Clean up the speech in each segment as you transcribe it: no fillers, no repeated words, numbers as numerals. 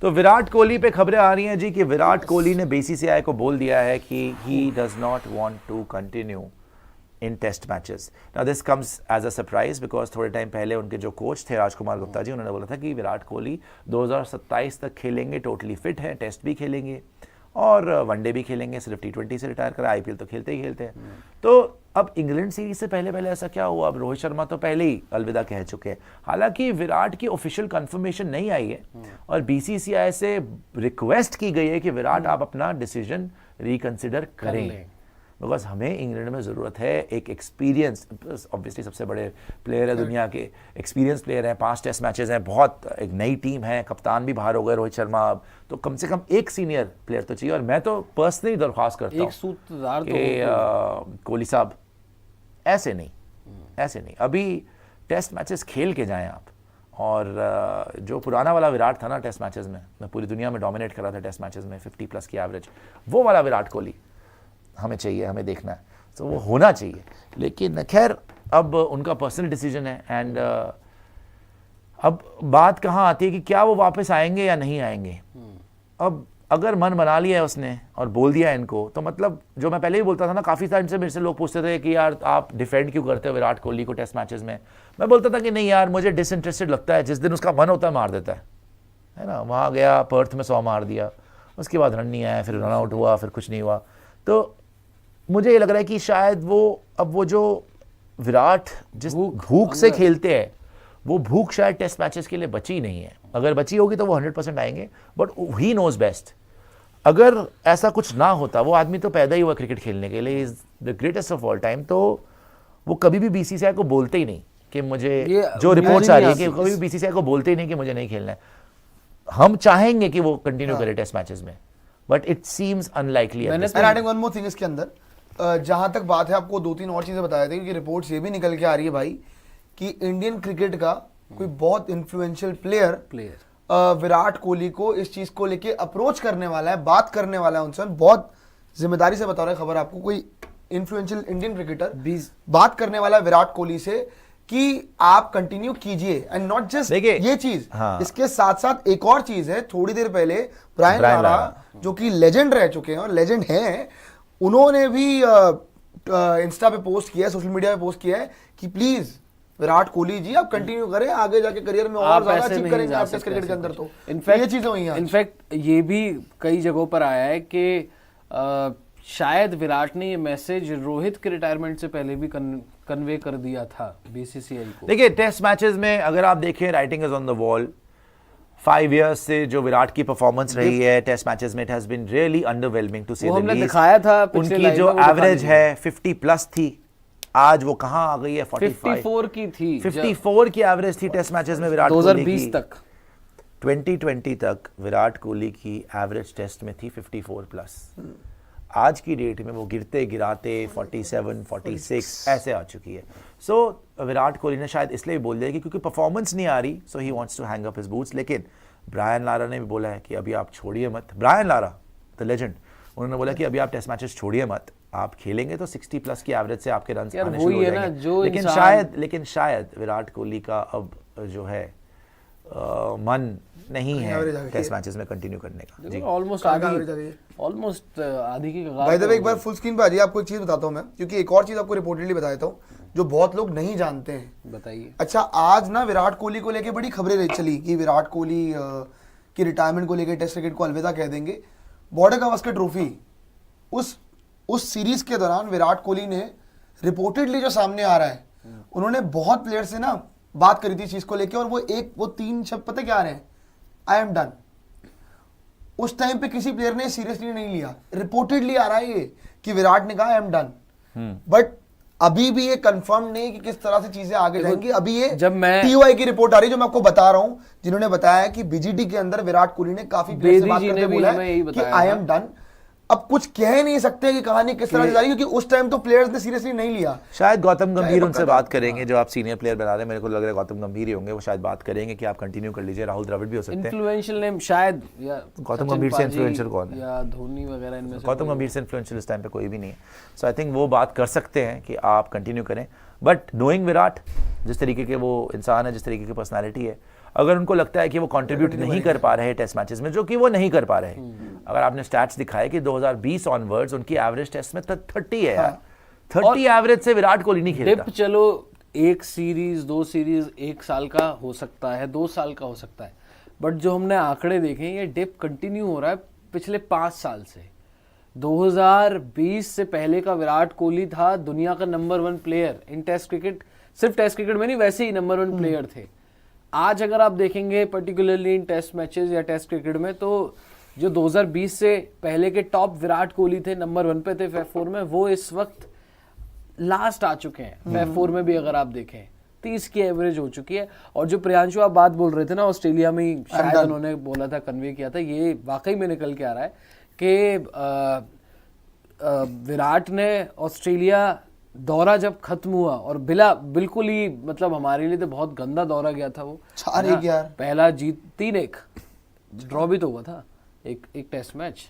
तो विराट कोहली पे खबरें आ रही हैं जी कि विराट कोहली ने बीसीसीआई को बोल दिया है कि he does not want to continue in test matches. Now this comes as a surprise because थोड़े टाइम पहले उनके जो कोच थे राजकुमार गुप्ता जी, उन्होंने बोला था कि विराट कोहली 2027 तक खेलेंगे, टोटली फिट है, टेस्ट भी खेलेंगे और वनडे भी खेलेंगे, सिर्फ T20 से रिटायर करा, आईपीएल तो खेलते ही खेलते हैं। तो अब इंग्लैंड सीरीज से पहले ऐसा क्या हुआ? अब रोहित शर्मा तो पहले ही अलविदा कह चुके हैं। हालांकि विराट की ऑफिशियल कंफर्मेशन नहीं आई है और बीसीसीआई से रिक्वेस्ट की गई है कि विराट आप अपना डिसीजन रिकंसिडर करें, बिकॉज हमें इंग्लैंड में ज़रूरत है एक एक्सपीरियंस, ऑब्वियसली सबसे बड़े प्लेयर है दुनिया के, एक्सपीरियंस प्लेयर हैं, 5 टेस्ट मैचेस हैं, बहुत एक नई टीम है, कप्तान भी बाहर हो गए रोहित शर्मा, अब तो कम से कम एक सीनियर प्लेयर तो चाहिए। और मैं तो पर्सनली दरख्वास्त करता हूँ, एक सूत्रधार कि कोहली साहब ऐसे नहीं, अभी टेस्ट मैचेस खेल के जाएं आप। और जो पुराना वाला विराट था ना टेस्ट मैचेस में, मैं पूरी दुनिया में डोमिनेट कर रहा था टेस्ट मैचेस में, 50+ की एवरेज, वो वाला विराट कोहली हमें चाहिए, हमें देखना है, तो वो होना चाहिए। लेकिन खैर अब उनका पर्सनल डिसीजन है एंड अब बात कहाँ आती है कि क्या वो वापस आएंगे या नहीं आएंगे। अब अगर मन बना लिया है उसने और बोल दिया है इनको, तो मतलब जो मैं पहले ही बोलता था ना, काफ़ी टाइम से मेरे से लोग पूछते थे कि यार आप डिफेंड क्यों करते हो विराट कोहली को टेस्ट मैचेस में। मैं बोलता था कि नहीं यार, मुझे डिसइंटरेस्टेड लगता है, जिस दिन उसका मन होता है मार देता है ना। वहाँ गया पर्थ में 100 मार दिया, उसके बाद रन नहीं आया, फिर रन आउट हुआ, फिर कुछ नहीं हुआ। तो मुझे ये लग रहा है कि शायद वो जो विराट जिस भूख से खेलते हैं, वो भूख शायद टेस्ट मैचेस के लिए बची नहीं है। अगर बची होगी तो वो 100% आएंगे, बट ही नोज बेस्ट। अगर ऐसा कुछ ना होता, वो आदमी तो पैदा ही हुआ क्रिकेट खेलने के लिए, is the greatest of all time, तो वो कभी भी बीसीसीआई को बोलते ही नहीं कि मुझे, जो रिपोर्ट्स आ रही है कि कभी भी बीसीसीआई को बोलते ही नहीं कि मुझे नहीं खेलना है। हम चाहेंगे कि वो कंटिन्यू करे टेस्ट मैचेस में, but it seems unlikely. One more thing इसके अंदर, जहां तक बात है, आपको 2-3 और चीजें बताया थे, क्योंकि रिपोर्ट्स ये भी निकल के आ रही है भाई कि इंडियन क्रिकेट का कोई बहुत इन्फ्लुएंशियल प्लेयर विराट कोहली को इस चीज को लेके अप्रोच करने वाला है, बात करने वाला है उनसे। बहुत जिम्मेदारी से बता रहा है खबर आपको, कोई इन्फ्लुएंशियल इंडियन क्रिकेटर बात करने वाला है विराट कोहली से कि आप कंटिन्यू कीजिए। एंड नॉट जस्ट ये चीज, इसके साथ साथ एक और चीज है। थोड़ी देर पहले ब्रायन लारा, जो कि लेजेंड रह चुके हैं और लेजेंड हैं, उन्होंने भी इंस्टा पे पोस्ट किया है, सोशल मीडिया पे पोस्ट किया है कि प्लीज विराट कोहली जी आप कंटिन्यू करें, आगे जाके करियर में और ज्यादा अचीव करेंगे आप टेस्ट क्रिकेट के अंदर। तो ये चीजें हुई हैं। इनफैक्ट ये भी कई जगहों पर आया है कि शायद विराट ने ये मैसेज रोहित के रिटायरमेंट से पहले भी कन्वे कर दिया था बीसीसीआई को। देखिए टेस्ट मैचेस में अगर आप देखें, writing is on the wall. 5 years से जो विराट की परफॉर्मेंस रही है टेस्ट मैचेस में, it has been really underwhelming to say the least. दिखाया था उनकी जो एवरेज है 50+ थी, आज वो कहां आ गई है 54 की थी, 54 की एवरेज थी टेस्ट मैचेस में विराट कोहली की। 2020 तक, 2020 तक विराट कोहली की एवरेज टेस्ट में थी 54+। आज की डेट में वो गिरते गिराते 47, 46 ऐसे आ चुकी है। सो विराट कोहली ने शायद इसलिए बोल दिया कि क्योंकि परफॉर्मेंस नहीं आ रही, so he wants to hang up his boots. लेकिन ब्रायन लारा ने भी बोला है कि अभी आप छोड़िए मत। ब्रायन लारा द लेजेंड, उन्होंने बोला कि अभी आप टेस्ट मैचेस छोड़िए मत, आप खेलेंगे तो 60+ की एवरेज से आपके रन आने शुरू हो जाएंगे। लेकिन शायद विराट कोहली का अब जो है मन नहीं है टेस्ट मैचेस में कंटिन्यू करने का। जी ऑलमोस्ट आधी की कगार। भाई एक बार फुल स्क्रीन पे आ जाइए, आपको एक चीज बताता हूं मैं, क्योंकि एक और चीज आपको रिपोर्टेडली बताया था जो बहुत लोग नहीं जानते हैं। बताइए। अच्छा, आज ना विराट कोहली को लेके बड़ी खबरें चली कि विराट कोहली की रिटायरमेंट को लेकर टेस्ट क्रिकेट को अलविदा कह देंगे। बॉर्डर गावस्कर ट्रॉफी उस सीरीज के दौरान विराट कोहली ने रिपोर्टेडली, जो सामने आ रहा है, उन्होंने बहुत प्लेयर से ना बात करी थी चीज को लेके, और वो 3 शब्द पता क्या आ रहे हैं, आई एम डन। उस टाइम पे किसी प्लेयर ने सीरियसली नहीं लिया। रिपोर्टेडली आ रहा है ये कि विराट ने कहा आई एम डन, बट अभी भी ये कंफर्म नहीं कि किस तरह से चीजें आगे जाएंगी। अभी ये जब मैं टीओआई की रिपोर्ट आ रही है, जो मैं आपको बता रहा हूं, जिन्होंने बताया कि बीजीटी के अंदर विराट कोहली ने काफी प्लेयर से बात करके बोला है कि आई एम डन। अब कुछ कह नहीं सकते कि कहानी किस तरह से जा रही है, क्योंकि उस टाइम तो प्लेयर्स ने सीरियसली नहीं लिया। शायद गौतम गंभीर उनसे बात करेंगे, जो आप सीनियर प्लेयर बना रहे हैं, मेरे को लग रहा है गौतम गंभीर ही होंगे, वो शायद बात करेंगे कि आप कंटिन्यू कर लीजिए। राहुल द्रविड़ भी हो सकते हैं, इन्फ्लुएंशियल नेम शायद, या गौतम गंभीर से इन्फ्लुएंशियल कौन है, या धोनी वगैरह इनमें से। गौतम गंभीर से इन्फ्लुएंशियल इस टाइम पे कोई भी नहीं है। सो आई थिंक वो बात कर सकते हैं कि आप कंटिन्यू करें, बट नोइंग विराट, जिस तरीके के वो इंसान है, जिस तरीके की पर्सनैलिटी है, अगर उनको लगता है कि वो कंट्रीब्यूट नहीं कर पा रहे टेस्ट मैचेस में, जो कि वो नहीं कर पा रहे, अगर आपने स्टैट्स दिखाए कि 2020 ऑनवर्ड्स उनकी एवरेज टेस्ट में 30 है यार, 30 एवरेज से विराट कोहली नहीं खेलता। डिप चलो एक सीरीज, दो सीरीज, 1 साल का हो सकता है, 2 साल का हो सकता है, बट जो हमने आंकड़े देखे ये डिप कंटिन्यू हो रहा है पिछले 5 साल से। 2020 से पहले का विराट कोहली था दुनिया का number 1 player in test cricket, सिर्फ टेस्ट क्रिकेट में नहीं, वैसे ही नंबर 1 प्लेयर थे। आज अगर आप देखेंगे पर्टिकुलरली इन टेस्ट मैचेस या टेस्ट क्रिकेट में, तो जो 2020 से पहले के टॉप विराट कोहली थे, नंबर 1 पे थे फैफ 4 में, वो इस वक्त लास्ट आ चुके हैं। फैफ 4 में भी अगर आप देखें 30 की एवरेज हो चुकी है। और जो प्रियांशु आप बात बोल रहे थे ना, ऑस्ट्रेलिया में ही शायद उन्होंने बोला था, कन्वे किया था, ये वाकई में निकल के आ रहा है कि विराट ने ऑस्ट्रेलिया दौरा जब खत्म हुआ और बिल्कुल ही मतलब हमारे लिए तो बहुत गंदा दौरा गया था वो, 4-1 यार, पहला जीत 3-1, ड्रॉ भी तो हुआ था एक टेस्ट मैच।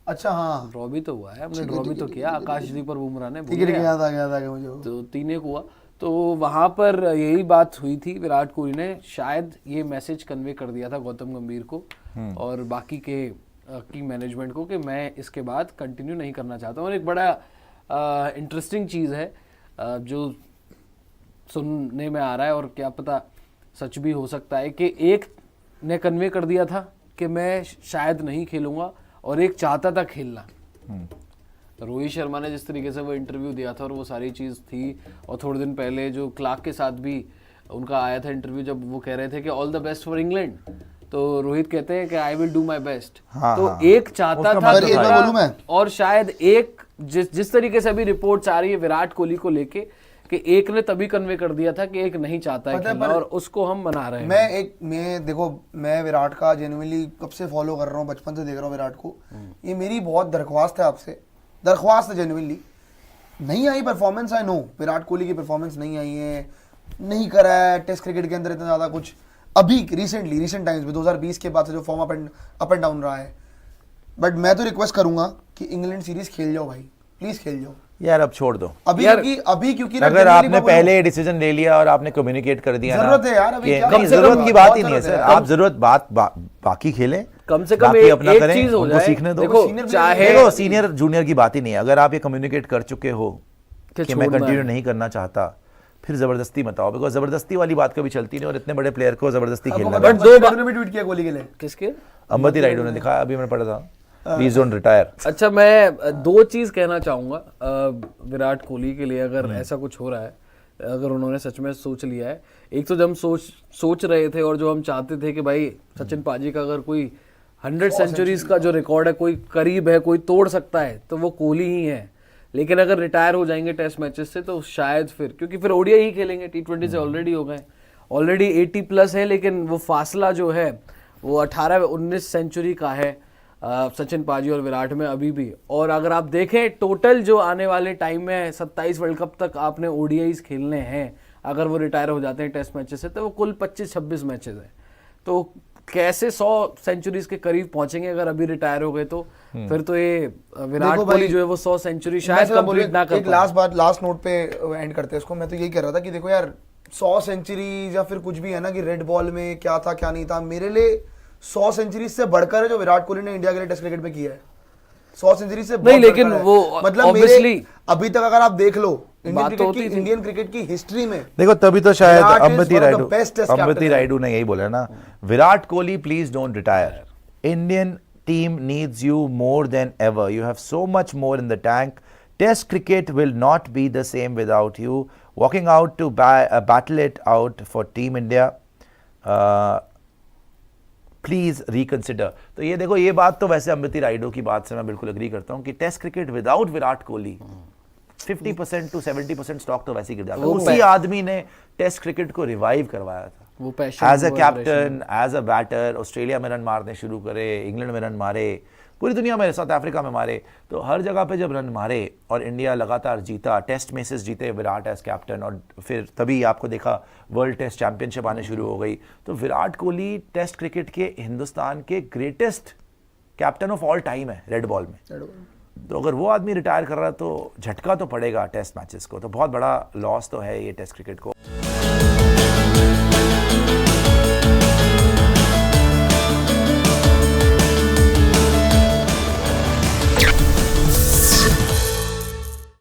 अच्छा हाँ, ड्रॉ भी तो हुआ है, हमने ड्रॉ भी तो किया, आकाशदीप और बुमराह ने, याद आ गया मुझे, तो 3-1 हुआ। तो वहां पर यही बात हुई थी, विराट कोहली ने शायद ये मैसेज कन्वे कर दिया था गौतम गंभीर को और बाकी के की मैनेजमेंट को कि मैं इसके बाद कंटिन्यू नहीं करना चाहता हूँ। और एक बड़ा इंटरेस्टिंग चीज़ है जो सुनने में आ रहा है, और क्या पता सच भी हो सकता है, कि एक ने कन्वे कर दिया था कि मैं शायद नहीं खेलूंगा और एक चाहता था खेलना। रोहित शर्मा ने जिस तरीके से वो इंटरव्यू दिया था और वो सारी चीज़ थी, और थोड़े दिन पहले जो क्लार्क के साथ भी उनका आया था इंटरव्यू, जब वो कह रहे थे कि all the best for England, तो रोहित कहते हैं कि I will do my best. तो एक चाहता था और शायद एक जिस तरीके से अभी रिपोर्ट्स आ रही है विराट कोहली को लेके, कि एक ने तभी कन्वे कर दिया था कि एक नहीं चाहता है खेलना, और उसको हम मना रहे हैं। मैं देखो, मैं विराट का जेन्युइनली कब से फॉलो कर रहा हूँ, बचपन से देख रहा हूँ विराट को। ये मेरी बहुत दरख्वास्त है आपसे, दरख्वास्त है जेन्युइनली। नहीं आई performance, I know Virat Kohli की परफॉर्मेंस नहीं आई है, नहीं करा है टेस्ट क्रिकेट के अंदर इतना ज़्यादा कुछ अभी रिसेंट टाइम्स में 2020 के बाद से जो फॉर्म अप एंड डाउन रहा है। बट मैं तो रिक्वेस्ट करूंगा कि इंग्लैंड सीरीज खेल जाओ भाई, प्लीज खेल जाओ यार, अब छोड़ दो अभी क्योंकि अगर आपने पहले डिसीजन ले लिया और आपने कम्युनिकेट कर दिया, जरूरत है यार, अभी जरूरत की बात ही नहीं है सर, आप जरूरत बाकी खेलें, कम से कम अपना करें, उनको सीखने दो। देखो सीनियर जूनियर की बात ही नहीं है, अगर आप ये कम्युनिकेट कर चुके हो कि मैं कंटिन्यू नहीं करना चाहता, फिर जबरदस्ती मत आओ, बिकॉज जबरदस्ती वाली बात कभी चलती नहीं, और इतने बड़े प्लेयर को जबरदस्ती खेलना। बट 2 बार में ट्वीट किया कोहली के लिए, किसके? अंबती राइडू ने दिखाया, अभी मैंने पढ़ा था, प्लीज डोंट रिटायर। अच्छा, मैं 2 चीज कहना चाहूंगा विराट कोहली के लिए, अगर ऐसा कुछ हो रहा है, अगर उन्होंने सच में सोच लिया है। एक तो जब हम सोच रहे थे और जो हम चाहते थे कि भाई सचिन पाजी का अगर कोई 100 सेंचुरीज का जो रिकॉर्ड है, कोई करीब है, कोई तोड़ सकता है, तो वो कोहली ही है। लेकिन अगर रिटायर हो जाएंगे टेस्ट मैचेस से, तो शायद फिर, क्योंकि फिर ओडीआई ही खेलेंगे, T20 से ऑलरेडी हो गए, ऑलरेडी 80+ है, लेकिन वो फासला जो है वो 18-19 सेंचुरी का है सचिन पाजी और विराट में अभी भी। और अगर आप देखें टोटल जो आने वाले टाइम में 27 वर्ल्ड कप तक आपने ओडीआईज खेलने हैं, अगर वो रिटायर हो जाते हैं टेस्ट मैचेस से, तो वो कुल 25-26 मैचेस हैं। तो कैसे 100 सेंचुरीज के करीब पहुंचेंगे अगर अभी रिटायर हो गए तो? फिर तो ये विराट कोहली जो है वो 100 सेंचुरी शायद कंप्लीट ना कर पाए। एक लास्ट नोट पे एंड करते हैं इसको। मैं तो यही कह रहा था कि देखो यार, 100 सेंचुरीज या फिर कुछ भी है ना, कि रेड बॉल में क्या था क्या नहीं था, मेरे लिए 100 सेंचुरीज से बढ़कर है जो विराट कोहली ने इंडिया के लिए टेस्ट क्रिकेट में किया है। 100 सेंचुरी से नहीं, लेकिन वो मतलब मेरे अभी तक अगर आप देख लो इंडियन क्रिकेट की हिस्ट्री में, देखो तभी तो शायद अंबती राइडू ने यही बोला ना, Virat Kohli please don't retire, Indian team needs you more than ever, you have so much more in the tank, test cricket will not be the same without you, walking out to battle it out for team India, please reconsider. तो ये देखो, ये बात तो वैसे अंबती राइडू की बात से मैं बिल्कुल एग्री करता हूँ कि test cricket without Virat Kohli 50% to 70% stock तो वैसे ही गिर जाता है। उसी आदमी ने टेस्ट क्रिकेट को रिवाइव करवाया था, वो passion, as a captain, as a batter. Australia में रन मारने शुरू करे, इंग्लैंड में रन मारे, पूरी दुनिया में, साउथ अफ्रीका में मारे, तो हर जगह पे जब रन मारे और इंडिया लगातार जीता, टेस्ट मैचेस जीते विराट एज कैप्टन, और फिर तभी आपको देखा वर्ल्ड टेस्ट चैंपियनशिप आने शुरू हो गई। तो विराट कोहली टेस्ट क्रिकेट के हिंदुस्तान के greatest captain of all time है रेड बॉल में। तो अगर वो आदमी रिटायर कर रहा है तो झटका तो पड़ेगा टेस्ट मैचेस को, तो बहुत बड़ा लॉस तो है ये टेस्ट क्रिकेट को।